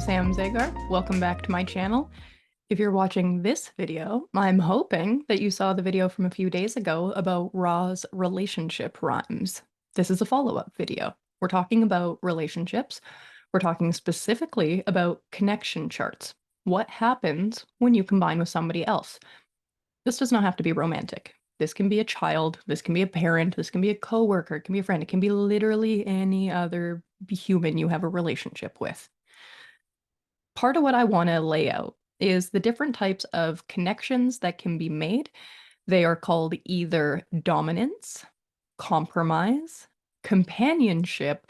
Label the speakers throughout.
Speaker 1: Sam Zagar. Welcome back to my channel. If you're watching this video, I'm hoping that you saw the video from a few days ago about Ra's relationship rhymes. This is a follow-up video. We're talking about relationships. We're talking specifically about connection charts. What happens when you combine with somebody else? This does not have to be romantic. This can be a child, this can be a parent, this can be a coworker, it can be a friend, it can be literally any other human you have a relationship with. Part of what I want to lay out is the different types of connections that can be made. They are called either dominance, compromise, companionship,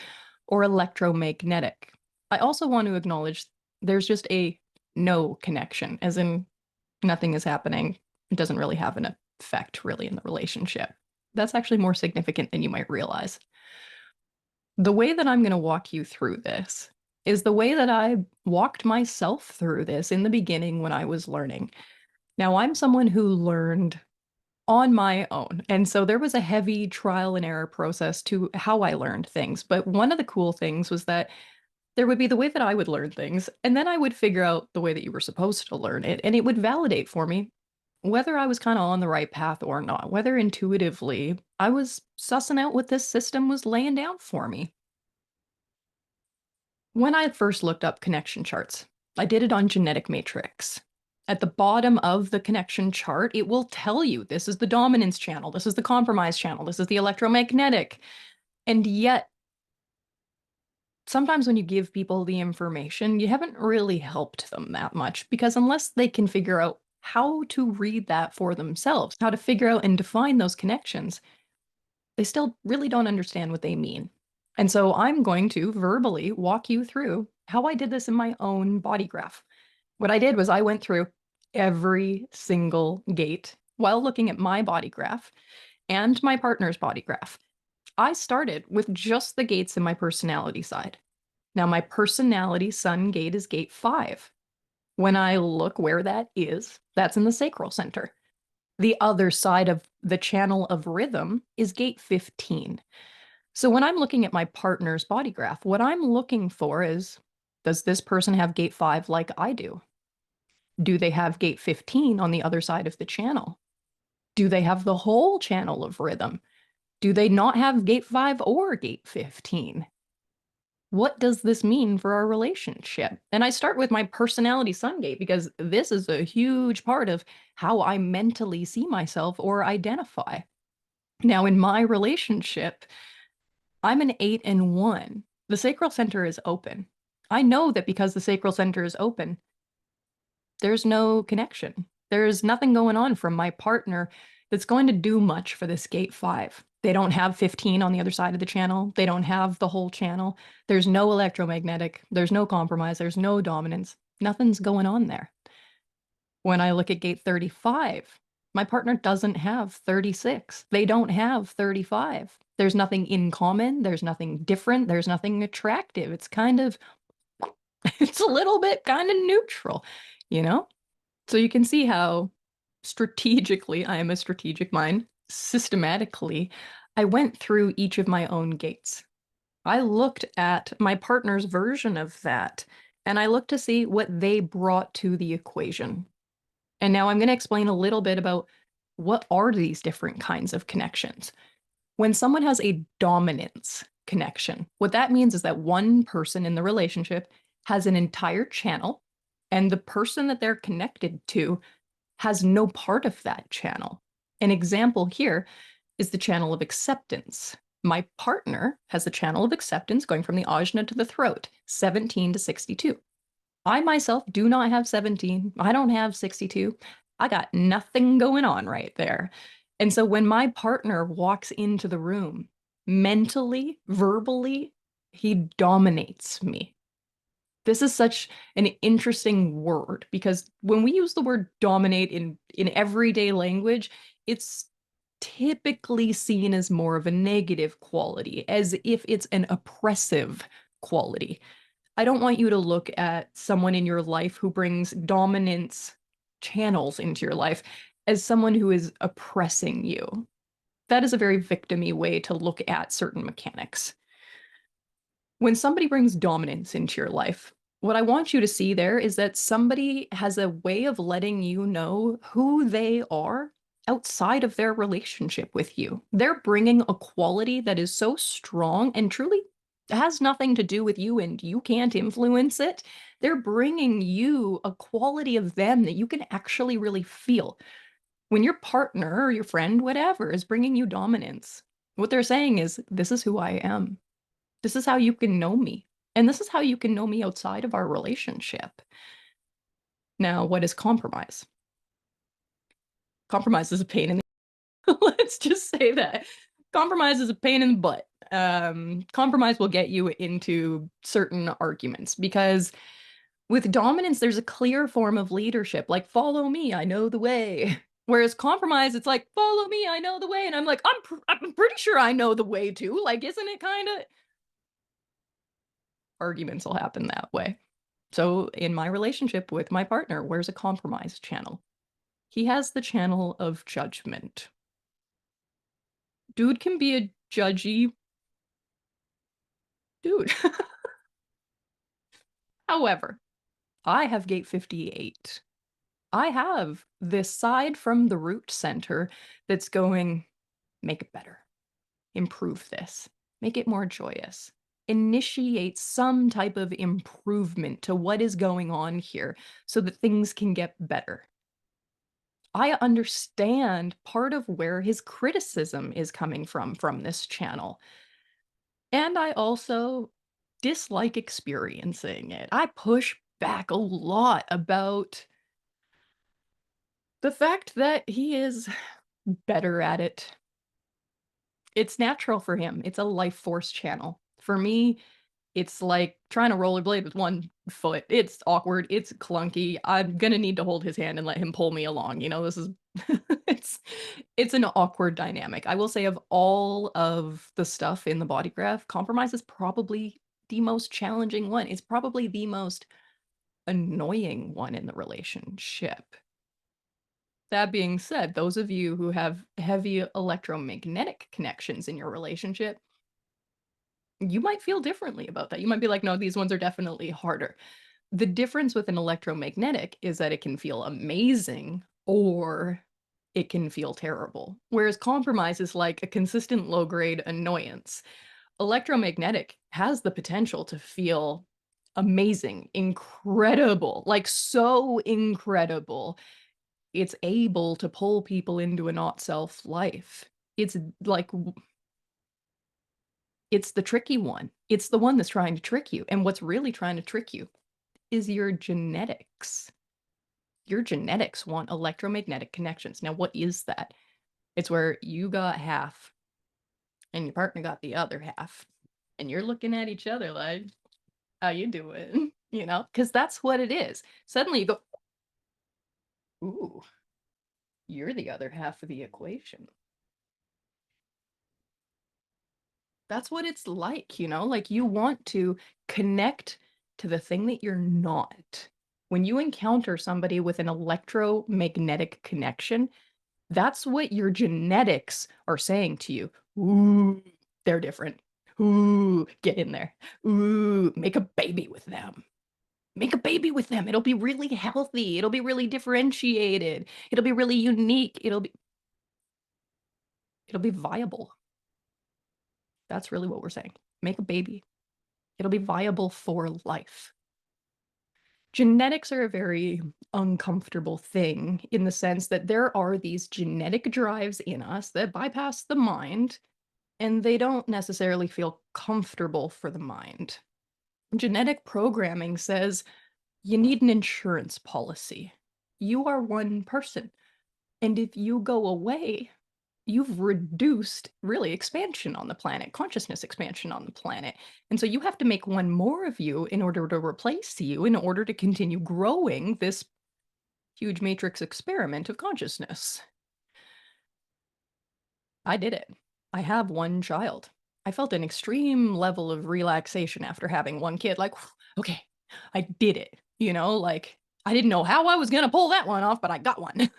Speaker 1: or electromagnetic. I also want to acknowledge there's just a no connection, as in nothing is happening. It doesn't really have an effect really in the relationship. That's actually more significant than you might realize. The way that I'm going to walk you through this is the way that I walked myself through this in the beginning when I was learning. Now, I'm someone who learned on my own. And so there was a heavy trial and error process to how I learned things. But one of the cool things was that there would be the way that I would learn things, and then I would figure out the way that you were supposed to learn it, and it would validate for me whether I was kind of on the right path or not, whether intuitively I was sussing out what this system was laying down for me. When I first looked up connection charts, I did it on Genetic Matrix. At the bottom of the connection chart, it will tell you this is the dominance channel, this is the compromise channel, this is the electromagnetic. And yet, sometimes when you give people the information, you haven't really helped them that much, because unless they can figure out how to read that for themselves, how to figure out and define those connections, they still really don't understand what they mean. And so I'm going to verbally walk you through how I did this in my own body graph. What I did was I went through every single gate while looking at my body graph and my partner's body graph. I started with just the gates in my personality side. Now, my personality sun gate is gate 5. When I look where that is, that's in the sacral center. The other side of the channel of rhythm is gate 15. So when I'm looking at my partner's body graph, what I'm looking for is, does this person have gate 5 like I do? Do they have gate 15 on the other side of the channel? Do they have the whole channel of rhythm? Do they not have gate 5 or gate 15? What does this mean for our relationship? And I start with my personality sun gate because this is a huge part of how I mentally see myself or identify. Now, in my relationship, I'm an 8 and 1. The sacral center is open. I know that because the sacral center is open, there's no connection. There's nothing going on from my partner that's going to do much for this gate 5. They don't have 15 on the other side of the channel. They don't have the whole channel. There's no electromagnetic. There's no compromise. There's no dominance. Nothing's going on there. When I look at gate 35, my partner doesn't have 36. They don't have 35. There's nothing in common. There's nothing different. There's nothing attractive. It's kind of, it's a little bit kind of neutral, you know? So you can see how strategically, I am a strategic mind, systematically, I went through each of my own gates. I looked at my partner's version of that, and I looked to see what they brought to the equation. And now I'm going to explain a little bit about what are these different kinds of connections. When someone has a dominance connection, what that means is that one person in the relationship has an entire channel, and the person that they're connected to has no part of that channel. An example here is the channel of acceptance. My partner has the channel of acceptance going from the ajna to the throat, 17 to 62. I myself do not have 17. I don't have 62. I got nothing going on right there. And so when my partner walks into the room, mentally, verbally, he dominates me. This is such an interesting word because when we use the word dominate in everyday language, it's typically seen as more of a negative quality, as if it's an oppressive quality. I don't want you to look at someone in your life who brings dominance channels into your life as someone who is oppressing you. That is a very victim-y way to look at certain mechanics. When somebody brings dominance into your life, What I want you to see there is that somebody has a way of letting you know who they are outside of their relationship with you. They're bringing a quality that is so strong and truly has nothing to do with you and you can't influence it. They're bringing you a quality of them that you can actually really feel. When your partner or your friend, whatever, is bringing you dominance, what they're saying is, "This is who I am. This is how you can know me. And this is how you can know me outside of our relationship." Now, what is compromise? Compromise is a pain in the let's just say that. Compromise is a pain in the butt. Compromise will get you into certain arguments because with dominance, there's a clear form of leadership, like, "Follow me, I know the way." Whereas compromise, it's like, "Follow me, I know the way," and I'm like, I'm pretty sure I know the way too, like, isn't it kinda" arguments will happen that way. So, in my relationship with my partner, where's a compromise channel? He has the channel of judgment. Dude can be a judgy dude. However, I have gate 58. I have this side from the root center that's going, "Make it better. Improve this. Make it more joyous. Initiate some type of improvement to what is going on here so that things can get better." I understand part of where his criticism is coming from this channel. And I also dislike experiencing it. I push back a lot about the fact that he is better at it. It's natural for him. It's a life force channel. For me, it's like trying to rollerblade with one foot. It's awkward, it's clunky. I'm gonna need to hold his hand and let him pull me along, this is it's it's an awkward dynamic. I will say of all of the stuff in the body graph, compromise is probably the most challenging one. It's probably the most annoying one in the relationship. That being said, those of you who have heavy electromagnetic connections in your relationship, you might feel differently about that. You might be like, "No, these ones are definitely harder." The difference with an electromagnetic is that it can feel amazing or it can feel terrible. Whereas compromise is like a consistent low grade annoyance. Electromagnetic has the potential to feel amazing, incredible, like so incredible. It's able to pull people into a not self life. It's like it's the tricky one. It's the one that's trying to trick you. And what's really trying to trick you is your genetics. Your genetics want electromagnetic connections. Now, what is that? It's where you got half and your partner got the other half. And you're looking at each other like, "How you doing?" Because that's what it is. Suddenly you go, "Ooh, you're the other half of the equation." That's what it's like you want to connect to the thing that you're not. When you encounter somebody with an electromagnetic connection, that's what your genetics are saying to you. "Ooh, they're different. Ooh, get in there. Ooh, make a baby with them. Make a baby with them. It'll be really healthy. It'll be really differentiated. It'll be really unique. It'll be viable." That's really what we're saying. Make a baby. It'll be viable for life. Genetics are a very uncomfortable thing in the sense that there are these genetic drives in us that bypass the mind, and they don't necessarily feel comfortable for the mind. Genetic programming says you need an insurance policy. You are one person, and if you go away, you've reduced really expansion on the planet, consciousness expansion on the planet. And so you have to make one more of you in order to replace you, in order to continue growing this huge matrix experiment of consciousness. I did it. I have one child. I felt an extreme level of relaxation after having one kid, like, "Whew, okay, I did it." Like I didn't know how I was going to pull that one off, but I got one.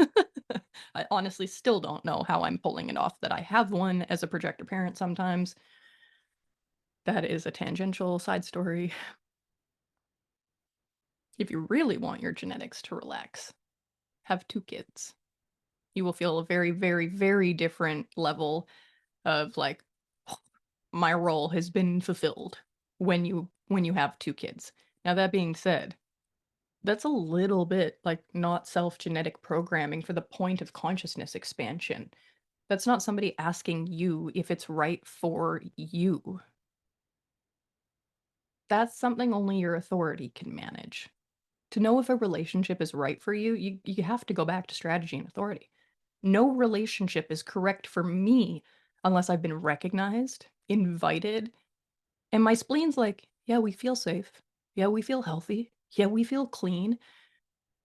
Speaker 1: I honestly still don't know how I'm pulling it off that I have one as a projector parent sometimes. That is a tangential side story. If you really want your genetics to relax, have 2 kids. You will feel a very, very, very different level of, like, "My role has been fulfilled," when you have 2 kids. Now that being said, that's a little bit, like, not self-genetic programming for the point of consciousness expansion. That's not somebody asking you if it's right for you. That's something only your authority can manage. To know if a relationship is right for you, you have to go back to strategy and authority. No relationship is correct for me unless I've been recognized, invited, and my spleen's like, "Yeah, we feel safe. Yeah, we feel healthy. Yeah, we feel clean."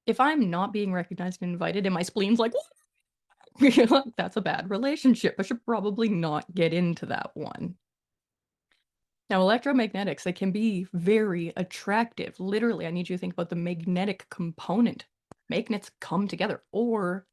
Speaker 1: If I'm not being recognized and invited and my spleen's like, that's a bad relationship. I should probably not get into that one. Now, electromagnetics, they can be very attractive. Literally, I need you to think about the magnetic component. Magnets come together or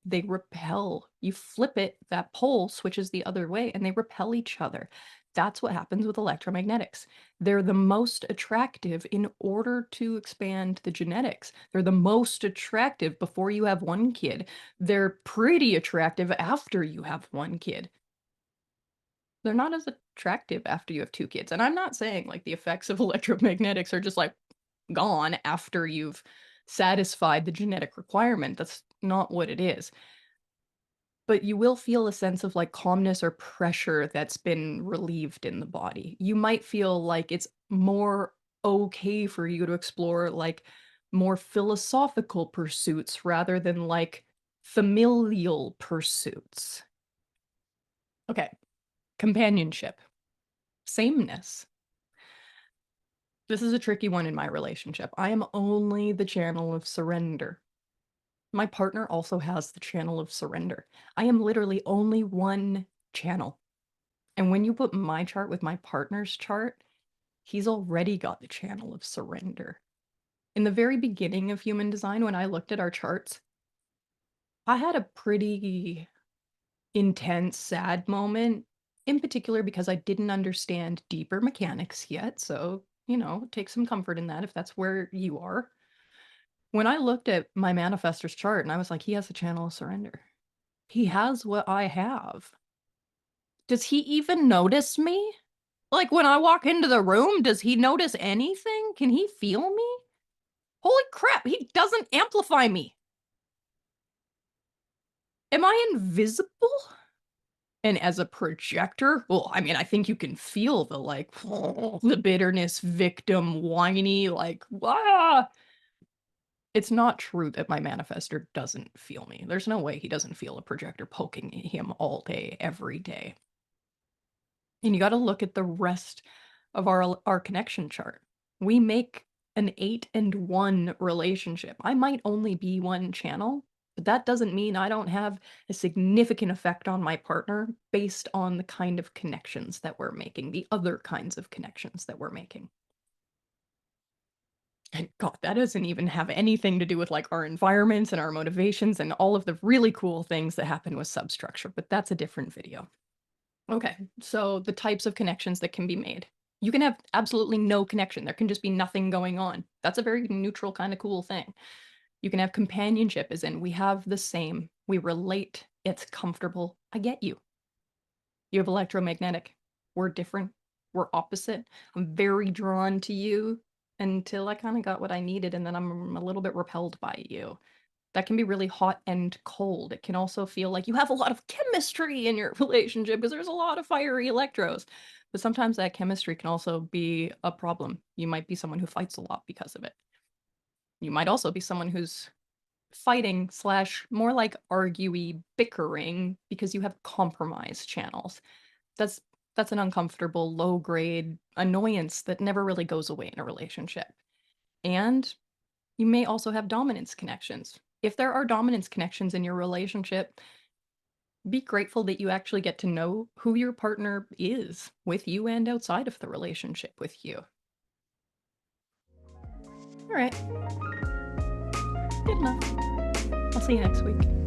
Speaker 1: they repel. You flip it, that pole switches the other way and they repel each other. That's what happens with electromagnetics. They're the most attractive in order to expand the genetics. They're the most attractive before you have one kid. They're pretty attractive after you have one kid. They're not as attractive after you have 2 kids, and I'm not saying, like, the effects of electromagnetics are just, like, gone after you've satisfied the genetic requirement, that's not what it is. But you will feel a sense of, like, calmness or pressure that's been relieved in the body. You might feel like it's more okay for you to explore, like, more philosophical pursuits rather than, like, familial pursuits. Okay, companionship. Sameness. This is a tricky one in my relationship. I am only the channel of surrender. My partner also has the channel of surrender. I am literally only one channel. And when you put my chart with my partner's chart, he's already got the channel of surrender. In the very beginning of human design, when I looked at our charts, I had a pretty intense, sad moment, in particular because I didn't understand deeper mechanics yet. So, take some comfort in that if that's where you are. When I looked at my manifestor's chart and I was like, he has a channel of surrender. He has what I have. Does he even notice me? Like when I walk into the room, does he notice anything? Can he feel me? Holy crap, he doesn't amplify me. Am I invisible? And as a projector, well, I mean, I think you can feel the like the bitterness, victim, whiny, like, "Ah!" It's not true that my manifestor doesn't feel me. There's no way he doesn't feel a projector poking him all day, every day. And you gotta look at the rest of our connection chart. We make an 8 and 1 relationship. I might only be one channel, but that doesn't mean I don't have a significant effect on my partner based on the kind of connections that we're making, the other kinds of connections that we're making. And God, that doesn't even have anything to do with like our environments and our motivations and all of the really cool things that happen with substructure, but that's a different video. Okay, so the types of connections that can be made. You can have absolutely no connection. There can just be nothing going on. That's a very neutral kind of cool thing. You can have companionship, as in we have the same, we relate, it's comfortable. I get you. You have electromagnetic. We're different. We're opposite. I'm very drawn to you until I kind of got what I needed, and then I'm a little bit repelled by you. That can be really hot and cold. It can also feel like you have a lot of chemistry in your relationship because there's a lot of fiery electros. But sometimes that chemistry can also be a problem. You might be someone who fights a lot because of it. You might also be someone who's fighting slash more like arguey bickering because you have compromise channels. That's that's an uncomfortable low grade annoyance that never really goes away in a relationship. And you may also have dominance connections. If there are dominance connections in your relationship, be grateful that you actually get to know who your partner is with you and outside of the relationship with you. All right, good enough. I'll see you next week.